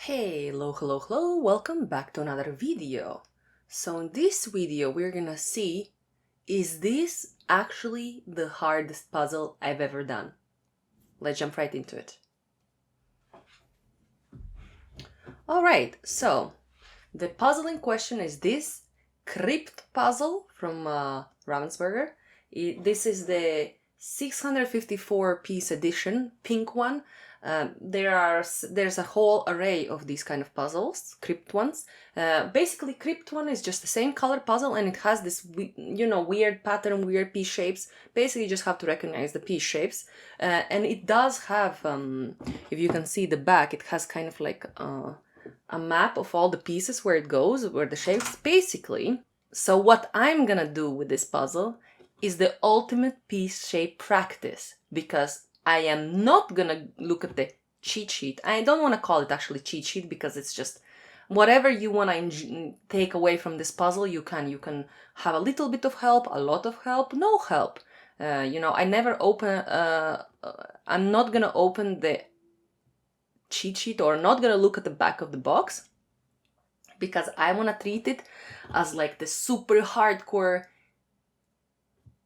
Hey, hello, welcome back to another video. So in this video we're gonna see, is this actually the hardest puzzle I've ever done? Let's jump right into it. Alright, so the puzzle in question is this Krypt puzzle from Ravensburger. This is the 654 piece edition, pink one. There's a whole array of these kind of puzzles, Krypt ones. Basically, Krypt one is just the same color puzzle, and it has this, weird pattern, weird piece shapes. Basically, you just have to recognize the piece shapes, and it does have, if you can see the back, it has kind of like a map of all the pieces where it goes, where the shapes, basically. So what I'm gonna do with this puzzle is the ultimate piece shape practice, because I am not gonna look at the cheat sheet. I don't want to call it actually cheat sheet, because it's just whatever you want to take away from this puzzle. You can have a little bit of help, a lot of help, no help. I never open. I'm not gonna open the cheat sheet, or not gonna look at the back of the box, because I want to treat it as like the super hardcore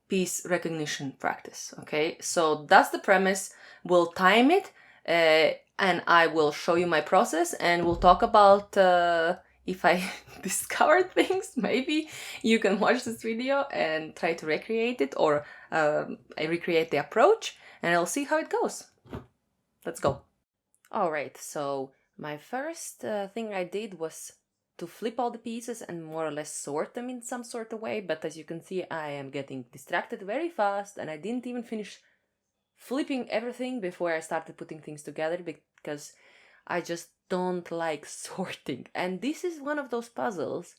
piece recognition practice. Okay, so that's the premise. We'll time it, and I will show you my process, and we'll talk about if I discover things. Maybe you can watch this video and try to recreate it, or I recreate the approach, and I'll see how it goes. Let's go. Alright, so my first thing I did was to flip all the pieces and more or less sort them in some sort of way, but as you can see, I am getting distracted very fast, and I didn't even finish flipping everything before I started putting things together, because I just don't like sorting. And this is one of those puzzles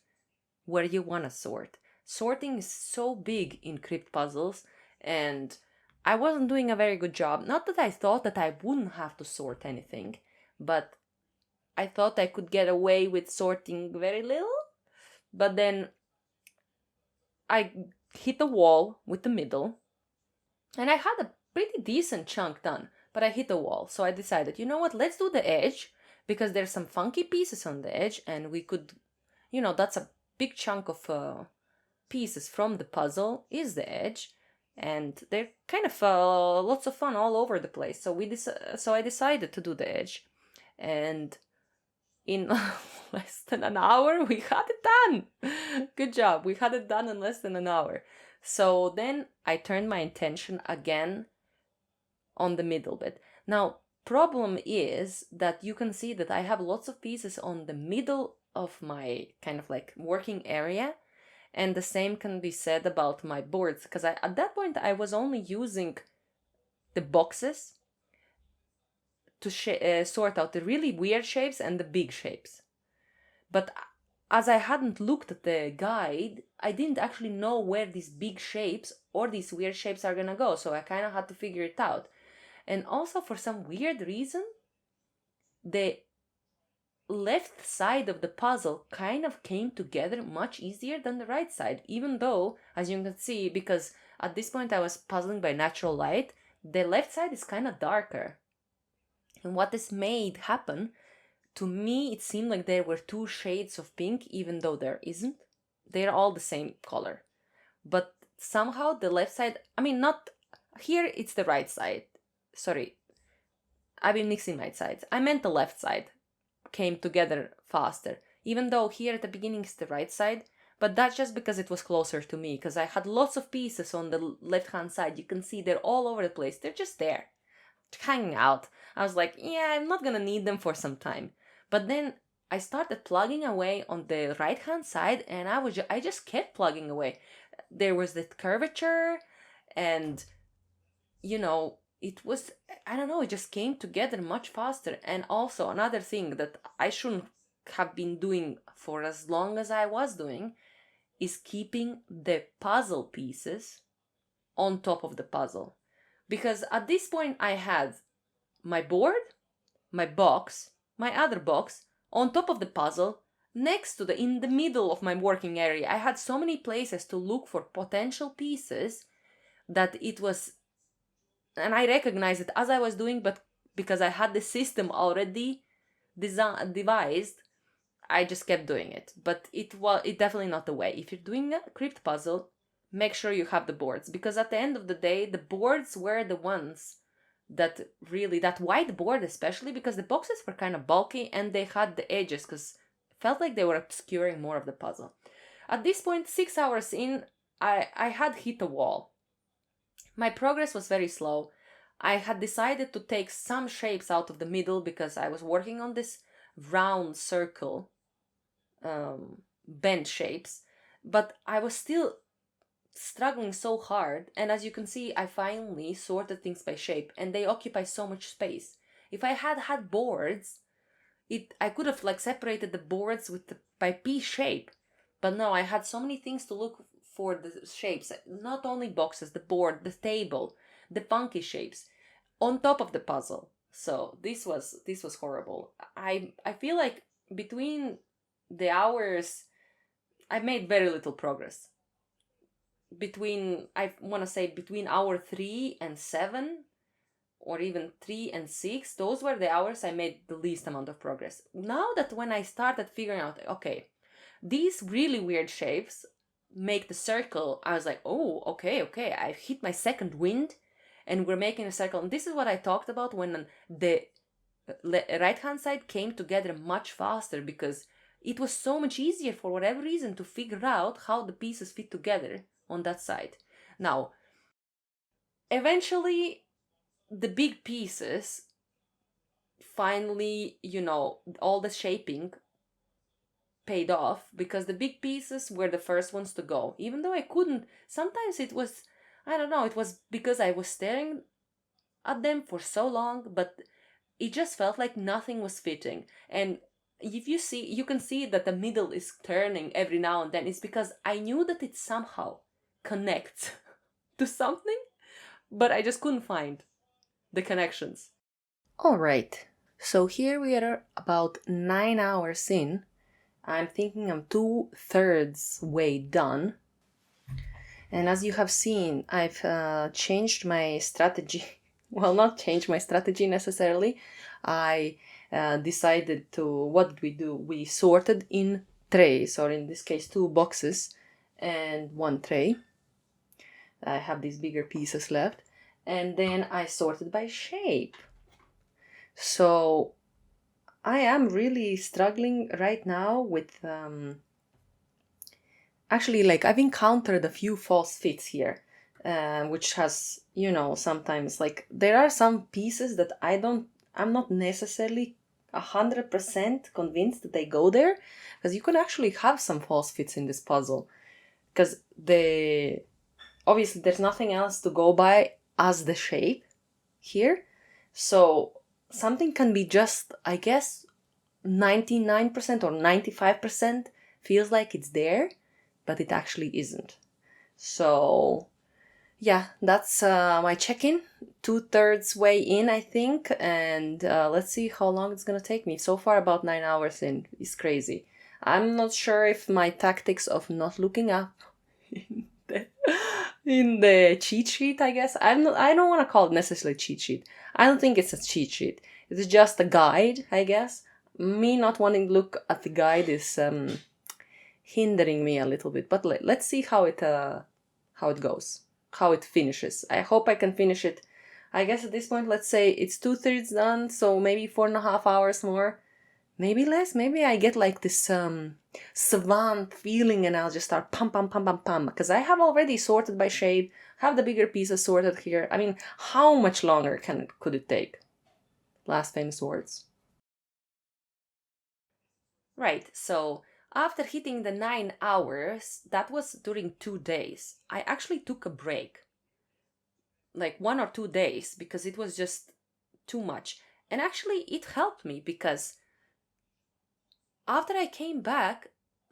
where you want to sort. Sorting is so big in Krypt puzzles, and I wasn't doing a very good job. Not that I thought that I wouldn't have to sort anything, but I thought I could get away with sorting very little. But then I hit the wall with the middle, and I had a pretty decent chunk done, but I hit the wall. So I decided, you know what, let's do the edge, because there's some funky pieces on the edge, and we could, that's a big chunk of pieces from the puzzle is the edge, and they're kind of lots of fun all over the place. So I decided to do the edge, and in less than an hour we had it done. Good job, we had it done in less than an hour. So then I turned my attention again on the middle bit. Now, problem is that you can see that I have lots of pieces on the middle of my kind of like working area, and the same can be said about my boards, because at that point I was only using the boxes to sort out the really weird shapes and the big shapes. But as I hadn't looked at the guide, I didn't actually know where these big shapes or these weird shapes are gonna go, so I kind of had to figure it out. And also, for some weird reason, the left side of the puzzle kind of came together much easier than the right side, even though, as you can see, because at this point I was puzzling by natural light, the left side is kind of darker. And what this made happen, to me it seemed like there were two shades of pink, even though there isn't. They're all the same color. But somehow the left side, not here, it's the right side. Sorry, I've been mixing my sides. I meant the left side came together faster, even though here at the beginning is the right side. But that's just because it was closer to me, because I had lots of pieces on the left hand side. You can see they're all over the place. They're just there, hanging out. I was like, yeah, I'm not gonna need them for some time. But then I started plugging away on the right hand side, and I just kept plugging away. There was the curvature, and it was, I don't know, it just came together much faster. And also another thing that I shouldn't have been doing for as long as I was doing is keeping the puzzle pieces on top of the puzzle. Because at this point I had my board, my box, my other box on top of the puzzle, next to in the middle of my working area. I had so many places to look for potential pieces that it was, and I recognized it as I was doing, but because I had the system already devised, I just kept doing it. But it definitely not the way. If you're doing a crypt puzzle, make sure you have the boards, because at the end of the day, the boards were the ones that really, that white board especially, because the boxes were kind of bulky and they had the edges, because it felt like they were obscuring more of the puzzle. At this point, 6 hours in, I had hit a wall. My progress was very slow. I had decided to take some shapes out of the middle because I was working on this round circle bend shapes, but I was still struggling so hard. And as you can see, I finally sorted things by shape, and they occupy so much space. If I had had boards, I could have like separated the boards with by piece shape, but no, I had so many things to look for the shapes. Not only boxes, the board, the table, the funky shapes on top of the puzzle. So this was horrible. I feel like between the hours, I made very little progress. I want to say between hour 3 and 7, or even 3 and 6, those were the hours I made the least amount of progress. Now that when I started figuring out, okay, these really weird shapes make the circle, I was like, oh, okay, I hit my second wind and we're making a circle. And this is what I talked about when the right hand side came together much faster, because it was so much easier for whatever reason to figure out how the pieces fit together on that side. Now, eventually, the big pieces finally, all the shaping paid off, because the big pieces were the first ones to go. Even though I couldn't, sometimes it was, I don't know, it was because I was staring at them for so long, but it just felt like nothing was fitting. And if you can see that the middle is turning every now and then. It's because I knew that it somehow connects to something, but I just couldn't find the connections. All right. So here we are about 9 hours in. I'm thinking I'm 2/3 way done. And as you have seen, I've changed my strategy. Well, not changed my strategy necessarily. I decided to, what did we do? We sorted in trays, or in this case, 2 boxes and 1 tray. I have these bigger pieces left. And then I sorted by shape. So I am really struggling right now with... Actually, like, I've encountered a few false fits here, which has, sometimes, like, there are some pieces that I'm not necessarily 100% convinced that they go there, because you can actually have some false fits in this puzzle, because obviously there's nothing else to go by as the shape here, so something can be just, I guess, 99% or 95% feels like it's there, but it actually isn't. So yeah, that's my check-in. 2/3 way in, I think, and let's see how long it's gonna take me. So far, about 9 hours in. It's crazy. I'm not sure if my tactics of not looking up in the cheat sheet, I guess. I don't want to call it necessarily cheat sheet. I don't think it's a cheat sheet. It's just a guide, I guess. Me not wanting to look at the guide is hindering me a little bit, but let's see how it goes, how it finishes. I hope I can finish it. I guess at this point, let's say it's 2/3 done, so maybe 4.5 hours more, maybe less. Maybe I get like this savant feeling, and I'll just start pum, because I have already sorted by shape, have the bigger pieces sorted here. I mean, how much longer could it take? Last famous words. Right, so after hitting the 9 hours, that was during 2 days. I actually took a break, like 1 or 2 days, because it was just too much. And actually, it helped me, because after I came back,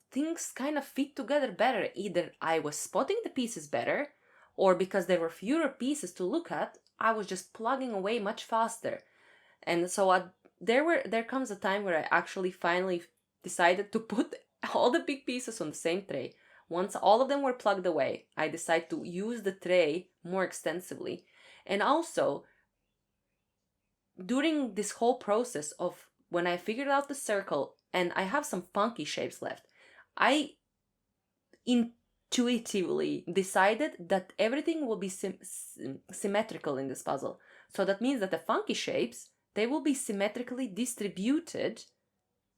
things kind of fit together better. Either I was spotting the pieces better, or because there were fewer pieces to look at, I was just plugging away much faster. And so there comes a time where I actually finally decided to put all the big pieces on the same tray. Once all of them were plugged away, I decided to use the tray more extensively. And also, during this whole process of when I figured out the circle and I have some funky shapes left, I intuitively decided that everything will be symmetrical in this puzzle. So that means that the funky shapes, they will be symmetrically distributed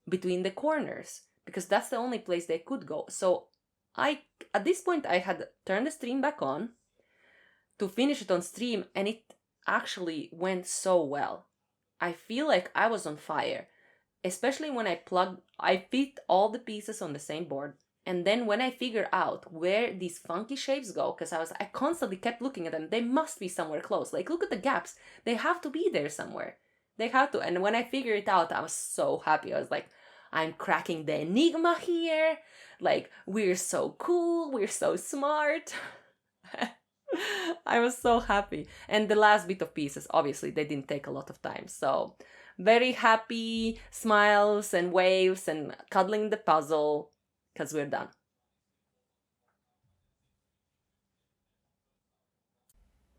between the corners, because that's the only place they could go. So at this point I had turned the stream back on to finish it on stream, and it actually went so well. I feel like I was on fire, especially when I fit all the pieces on the same board. And then when I figure out where these funky shapes go, because I constantly kept looking at them, they must be somewhere close. Like, look at the gaps. They have to be there somewhere. They have to. And when I figured it out, I was so happy. I was like, I'm cracking the enigma here. Like, we're so cool. We're so smart. I was so happy. And the last bit of pieces, obviously, they didn't take a lot of time. So, very happy, smiles and waves and cuddling the puzzle, because we're done.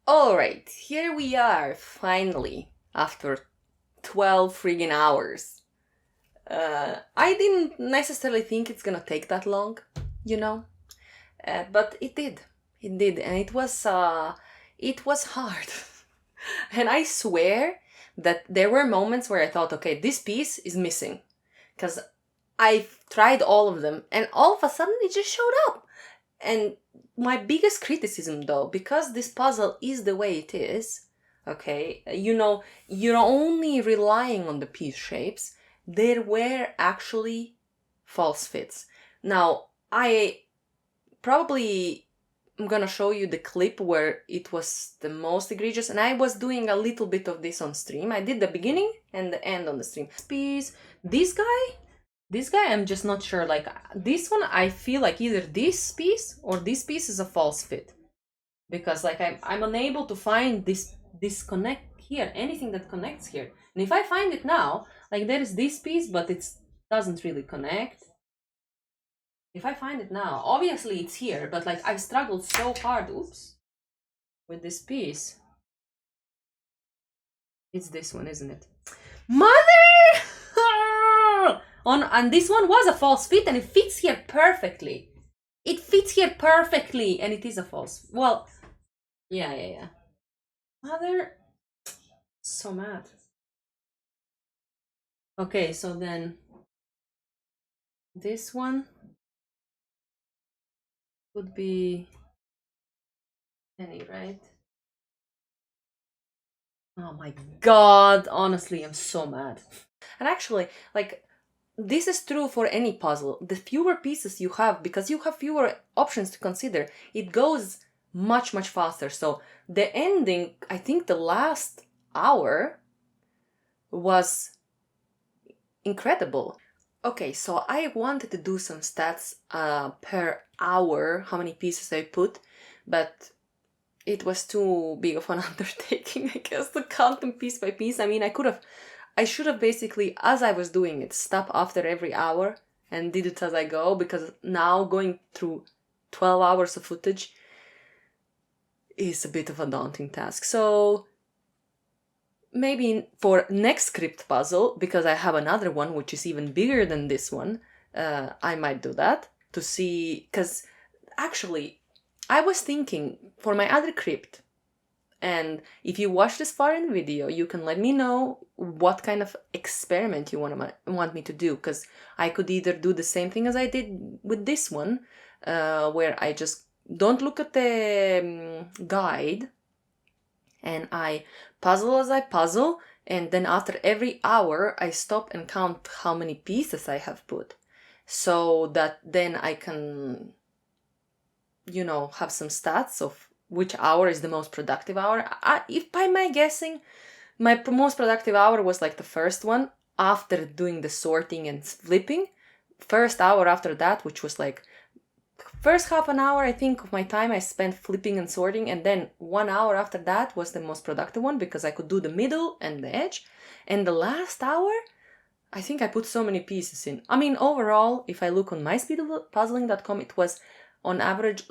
Alright, here we are, finally, after 12 friggin' hours. I didn't necessarily think it's gonna take that long, you know? But it did. It did, and it was hard. And I swear that there were moments where I thought, okay, this piece is missing. Because I've tried all of them, and all of a sudden it just showed up. And my biggest criticism, though, because this puzzle is the way it is, okay, you know, you're only relying on the piece shapes, there were actually false fits. Now, I probably I'm gonna show you the clip where it was the most egregious, and I was doing a little bit of this on stream. I did the beginning and the end on the stream. This guy, I'm just not sure. Like, this one, I feel like either this piece or this piece is a false fit, because like I'm unable to find this disconnect here, anything that connects here. And if I find it now, like there is this piece, but it doesn't really connect. If I find it now, obviously it's here, but like I've struggled so hard, with this piece. It's this one, isn't it? Mother! And this one was a false fit, and it fits here perfectly. It fits here perfectly, and it is a false. Well, yeah. Mother, so mad. Okay, so then this one would be any, right? Oh my god, honestly, I'm so mad. And actually, like, this is true for any puzzle. The fewer pieces you have, because you have fewer options to consider, it goes much faster. So the ending, I think the last hour was incredible. Okay, so I wanted to do some stats per hour, how many pieces I put, but it was too big of an undertaking, I guess, to count them piece by piece. I mean, I should have basically, as I was doing it, stop after every hour and did it as I go, because now going through 12 hours of footage is a bit of a daunting task. So maybe for next crypt puzzle, because I have another one which is even bigger than this one, I might do that to see, because actually I was thinking for my other crypt, and if you watch this far in the video, you can let me know what kind of experiment you want me to do, because I could either do the same thing as I did with this one, where I just don't look at the guide and I puzzle as I puzzle, and then after every hour I stop and count how many pieces I have put, so that then I can, you know, have some stats of which hour is the most productive hour. If by my guessing, my most productive hour was like the first one after doing the sorting and flipping. First hour after that, which was like first half an hour, I think, of my time I spent flipping and sorting, and then 1 hour after that was the most productive one, because I could do the middle and the edge. And the last hour, I think I put so many pieces in. I mean, overall, if I look on myspeedpuzzling.com, it was on average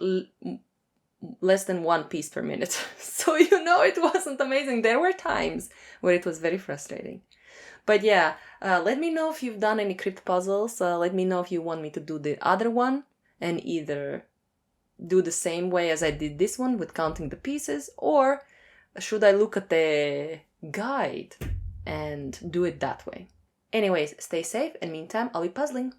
less than 1 piece per minute. So, you know, it wasn't amazing. There were times where it was very frustrating. But yeah, let me know if you've done any crypt puzzles. Let me know if you want me to do the other one and either do the same way as I did this one with counting the pieces, or should I look at the guide and do it that way? Anyways, stay safe, and meantime, I'll be puzzling.